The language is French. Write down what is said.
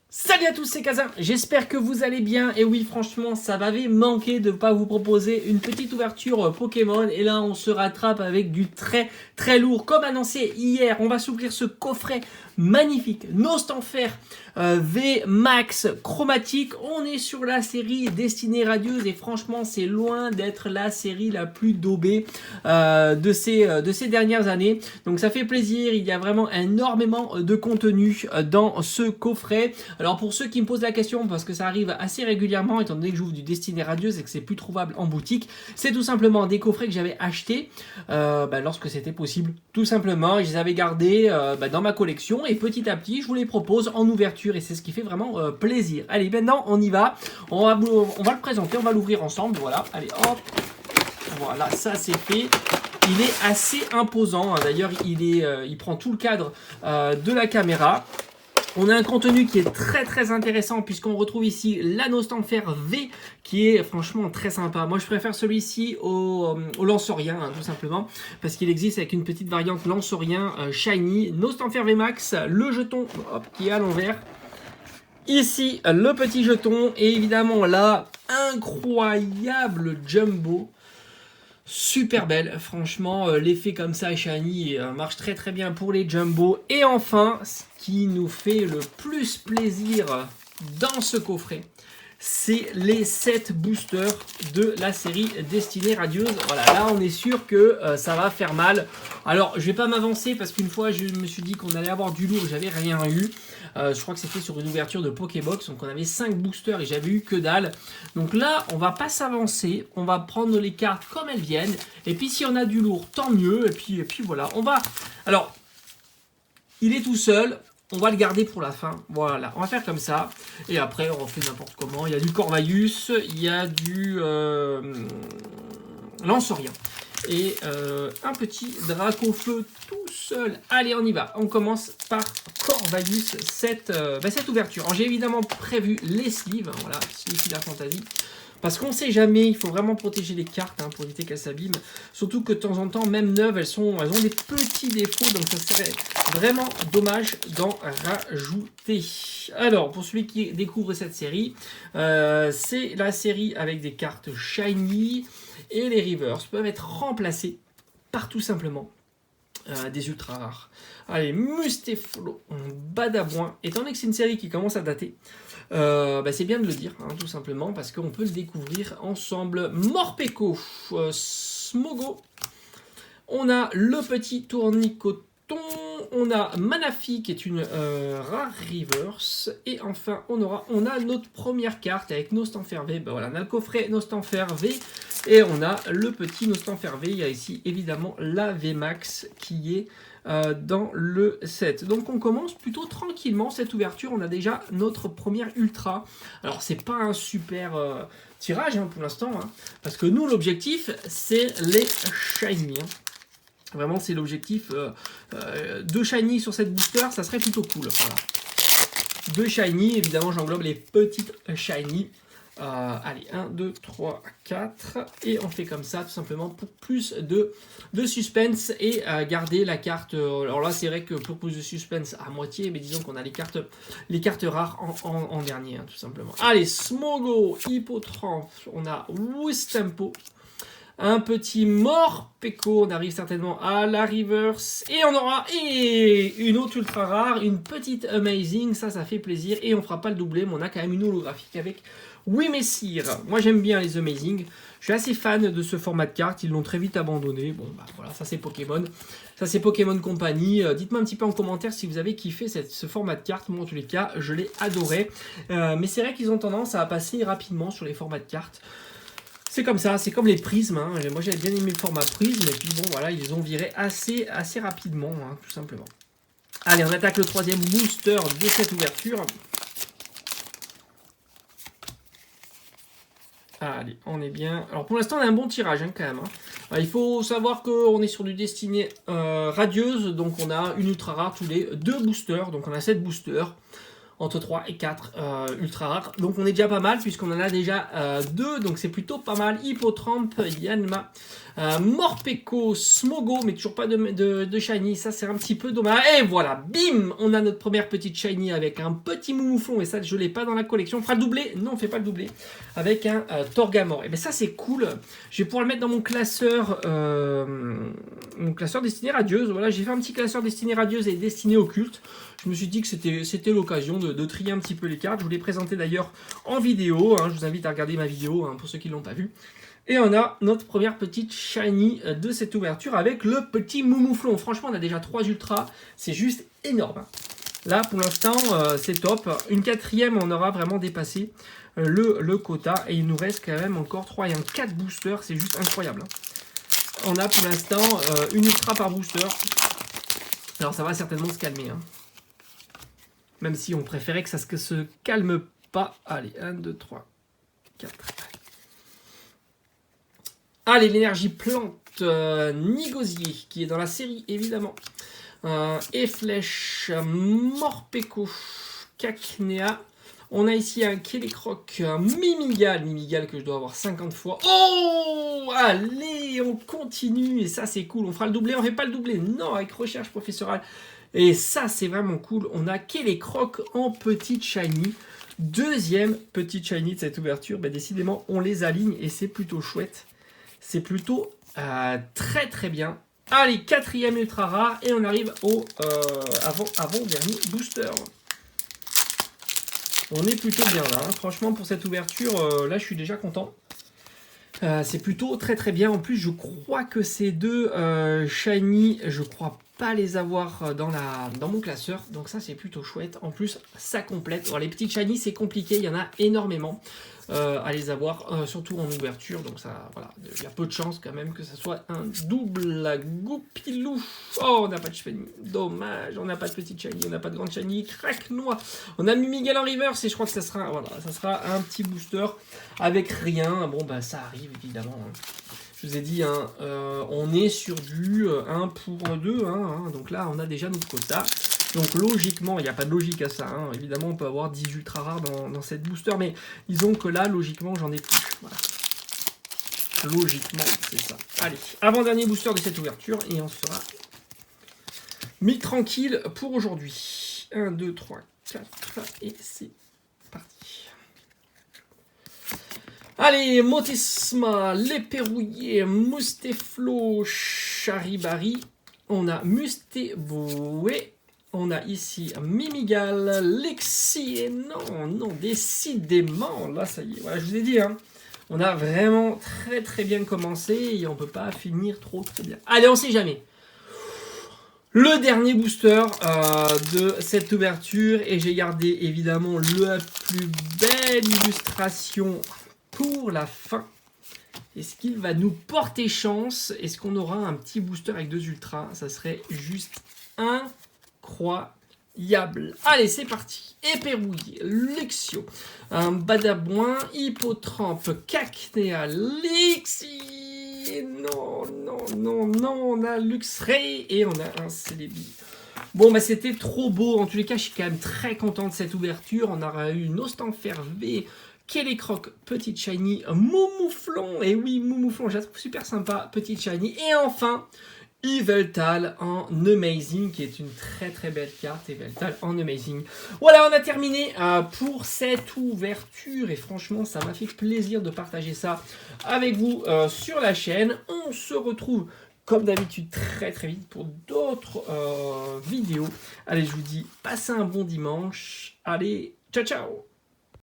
Salut à tous, c'est Kazam, j'espère que vous allez bien. Et oui, franchement, ça m'avait manqué de ne pas vous proposer une petite ouverture Pokémon. Et là, on se rattrape avec du très très lourd. Comme annoncé hier, on va s'ouvrir ce coffret magnifique, Nostanfer V Max chromatique. On est sur la série Destinée Radieuse et franchement, c'est loin d'être la série la plus daubée de ces dernières années. Donc ça fait plaisir, il y a vraiment énormément de contenu dans ce coffret. Alors pour ceux qui me posent la question, parce que ça arrive assez régulièrement, étant donné que j'ouvre du Destinée Radieuse et que c'est plus trouvable en boutique, c'est tout simplement des coffrets que j'avais achetés lorsque c'était possible, tout simplement. Et je les avais gardés dans ma collection et petit à petit, je vous les propose en ouverture et c'est ce qui fait vraiment plaisir. Allez, maintenant on y va. On va le présenter, on va l'ouvrir ensemble. Voilà, allez, hop. Voilà, ça c'est fait. Il est assez imposant. D'ailleurs, il prend tout le cadre de la caméra. On a un contenu qui est très très intéressant puisqu'on retrouve ici la Nostanfer V qui est franchement très sympa. Moi je préfère celui-ci au Lanceurien tout simplement parce qu'il existe avec une petite variante Lanceurien Shiny. Nostanfer V Max, le jeton qui est à l'envers. Ici le petit jeton et évidemment la incroyable Jumbo. Super belle, franchement, l'effet comme ça shiny marche très très bien pour les jumbo. Et enfin, ce qui nous fait le plus plaisir dans ce coffret, c'est les 7 boosters de la série Destinée Radieuse. Voilà, là on est sûr que ça va faire mal. Alors je vais pas m'avancer parce qu'une fois je me suis dit qu'on allait avoir du lourd, j'avais rien eu. Je crois que c'était sur une ouverture de Pokébox, donc on avait 5 boosters et j'avais eu que dalle. Donc là on va pas s'avancer, on va prendre les cartes comme elles viennent. Et puis si on a du lourd, tant mieux. Et puis voilà, on va... Alors, il est tout seul. On va le garder pour la fin. Voilà, on va faire comme ça. Et après, on fait n'importe comment. Il y a du Corvalius, il y a du Lanceurien. Et un petit Dracofeu tout seul. Allez, on y va. On commence par Corvalius, cette ouverture. Alors, j'ai évidemment prévu les sleeves. Voilà, sleeve Filar Fantasy. Parce qu'on ne sait jamais, il faut vraiment protéger les cartes pour éviter qu'elles s'abîment. Surtout que de temps en temps, même neuves, elles ont des petits défauts. Donc ça serait vraiment dommage d'en rajouter. Alors, pour celui qui découvre cette série, c'est la série avec des cartes shiny. Et les reverse peuvent être remplacés par tout simplement des ultra rares. Allez, Mustéflo, Badabouin. Étant donné que c'est une série qui commence à dater, c'est bien de le dire, tout simplement, parce qu'on peut le découvrir ensemble. Morpeko, Smogo, on a le petit Tournicoton, on a Manafi qui est une rare reverse, et enfin on a notre première carte avec Nostanfer V. Voilà, on a le coffret Nostanfer V, et on a le petit Nostanfer V. Il y a ici évidemment la VMAX qui est dans le set. Donc on commence plutôt tranquillement cette ouverture. On a déjà notre première ultra. Alors c'est pas un super tirage pour l'instant, parce que nous l'objectif c'est les shiny. Vraiment c'est l'objectif. 2 shiny sur cette booster, ça serait plutôt cool. Voilà. 2 shiny, évidemment j'englobe les petites shiny. Allez, 1, 2, 3, 4. Et on fait comme ça, tout simplement, pour plus de suspense et garder la carte. Alors là, c'est vrai que pour plus de suspense à moitié, mais disons qu'on a les cartes rares en dernier, tout simplement. Allez, Smogo, Hippotramp, on a Wistempo. Un petit Morpeko, on arrive certainement à la reverse. Et on aura une autre ultra rare, une petite Amazing, ça fait plaisir. Et on fera pas le doublé, mais on a quand même une holographique avec Wimessir. Moi j'aime bien les Amazing, je suis assez fan de ce format de carte, ils l'ont très vite abandonné. Bon voilà, ça c'est Pokémon. Ça c'est Pokémon Company. Dites-moi un petit peu en commentaire si vous avez kiffé ce format de carte. Moi en tous les cas, je l'ai adoré. Mais c'est vrai qu'ils ont tendance à passer rapidement sur les formats de cartes. C'est comme ça, c'est comme les prismes. Moi j'avais bien aimé le format prisme, et puis bon voilà, ils les ont virés assez rapidement, tout simplement. Allez, on attaque le troisième booster de cette ouverture. Allez, on est bien. Alors pour l'instant on a un bon tirage quand même. Alors, il faut savoir qu'on est sur du Destinée Radieuse, donc on a une ultra rare tous les 2 boosters, donc on a 7 boosters. entre 3 et 4 ultra rares. Donc on est déjà pas mal puisqu'on en a déjà 2, donc c'est plutôt pas mal. Hippotramp, Yanma, Morpeko, Smogo, mais toujours pas de shiny, ça c'est un petit peu dommage. Et voilà, bim, on a notre première petite shiny avec un petit Moumouflon, et ça je l'ai pas dans la collection. On fera le doublé? Non, on fait pas le doublé. Avec un Torgamore. Et bien ça c'est cool, je vais pouvoir le mettre dans mon classeur Destinée Radieuse. Voilà, j'ai fait un petit classeur Destinée Radieuse et Destinée Occulte. Je me suis dit que c'était l'occasion de trier un petit peu les cartes. Je vous l'ai présenté d'ailleurs en vidéo. Hein. Je vous invite à regarder ma vidéo hein, pour ceux qui ne l'ont pas vue. Et on a notre première petite shiny de cette ouverture avec le petit Moumouflon. Franchement, on a déjà 3 ultras. C'est juste énorme. Là, pour l'instant, c'est top. Une quatrième, on aura vraiment dépassé le quota. Et il nous reste quand même encore 3 et 4 boosters. C'est juste incroyable. On a pour l'instant une ultra par booster. Alors, ça va certainement se calmer. Hein. Même si on préférait que ça se calme pas. Allez, 1, 2, 3, 4. Allez, l'énergie plante Nigosier, qui est dans la série, évidemment. Efflèche, Morpeko, Cacnea. On a ici un Kélécroc, Mimigal que je dois avoir 50 fois. Oh! Allez, on continue. Et ça, c'est cool. On fera le doublé. On ne fait pas le doublé. Non, avec recherche professorale. Et ça, c'est vraiment cool. On a Kélécroc en petite shiny. Deuxième petite shiny de cette ouverture. Ben, décidément, on les aligne et c'est plutôt chouette. C'est plutôt très très bien. Allez, quatrième ultra rare. Et on arrive au avant-dernier booster. On est plutôt bien là. Hein. Franchement, pour cette ouverture, là, je suis déjà content. C'est plutôt très très bien. En plus, je crois que ces deux shiny, je crois pas les avoir dans mon classeur. Donc ça, c'est plutôt chouette. En plus, ça complète. Alors, les petites shiny, c'est compliqué. Il y en a énormément à les avoir, surtout en ouverture. Donc ça, voilà, il y a peu de chances quand même que ça soit un double goupilou. Oh, on n'a pas de shiny. Dommage, on n'a pas de petite shiny, on n'a pas de grande shiny. Crac noix. On a Mimigal en reverse et je crois que ça sera, voilà, ça sera un petit booster avec rien. Bon, bah ça arrive évidemment. Hein. Je vous ai dit, hein, on est sur du 1 pour 2. Hein, donc là, on a déjà notre quota. Donc logiquement, il n'y a pas de logique à ça. Hein. Évidemment, on peut avoir 10 ultra rares dans cette booster. Mais disons que là, logiquement, j'en ai plus. Voilà. Logiquement, c'est ça. Allez, avant-dernier booster de cette ouverture. Et on sera mis tranquille pour aujourd'hui. 1, 2, 3, 4. Et c'est parti. Allez, Motisma, l'Éperouillé, Musteflo, Charibari. On a Musteboué. On a ici Mimigal, Lexi. Et non, décidément. Là, ça y est. Voilà, je vous ai dit, hein. On a vraiment très très bien commencé. Et on ne peut pas finir trop bien. Allez, on sait jamais. Le dernier booster de cette ouverture. Et j'ai gardé évidemment la plus belle illustration pour la fin. Est-ce qu'il va nous porter chance? Est-ce qu'on aura un petit booster avec 2 ultras? Ça serait juste incroyable. Allez, c'est parti. Éperouillé, Luxio, un Badabouin, Hippotramp, Cacnea, Lexi. Non, on a Luxray et on a un Celebi. Bon, bah c'était trop beau. En tous les cas, je suis quand même très content de cette ouverture. On aura eu une Ostanfer V, Kélécroc, petite shiny, Moumouflon, et oui, Moumouflon, je la trouve super sympa, petite shiny, et enfin, Yveltal en Amazing, qui est une très très belle carte, Yveltal en Amazing. Voilà, on a terminé pour cette ouverture, et franchement, ça m'a fait plaisir de partager ça avec vous sur la chaîne. On se retrouve comme d'habitude très très vite pour d'autres vidéos. Allez, je vous dis, passez un bon dimanche. Allez, ciao ciao.